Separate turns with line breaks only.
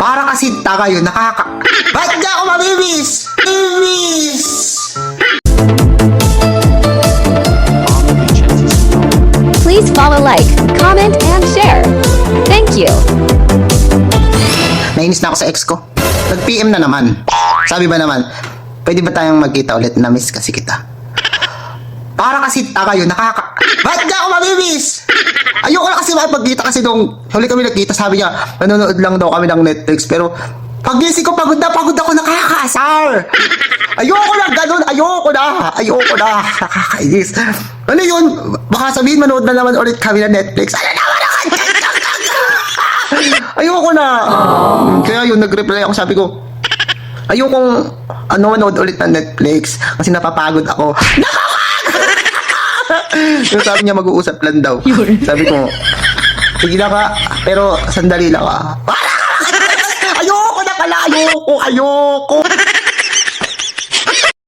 Para kasi taga yun, Ba't di ako mabibis? Bibis!
Please follow, like, comment, and share. Thank you.
Nainis na ako sa ex ko. Nag-PM na naman. Sabi ba naman, pwede ba tayong magkita ulit? Na-miss kasi kita. Para kasi taga yun, Ba't di ako mabibis? Ayoko na kasi makipagkita kasi nung huli kami nagkita, sabi niya, nanonood lang daw kami ng Netflix. Pero pagising ko, pagod ako, nakakaasar. Ayoko na ganun, ayoko na. Nakakainis. Ano yun? Baka sabihin, manood na naman ulit kami ng Netflix. Ano naman ako? Ayoko na. Kaya yun, nag-reply ako, sabi ko, ayokong manood ulit ng Netflix kasi napapagod ako. Yung sabi niya, mag-uusap lang daw. Sabi ko, sige na ka, pero sandali lang ka. Ayoko na pala, ayoko.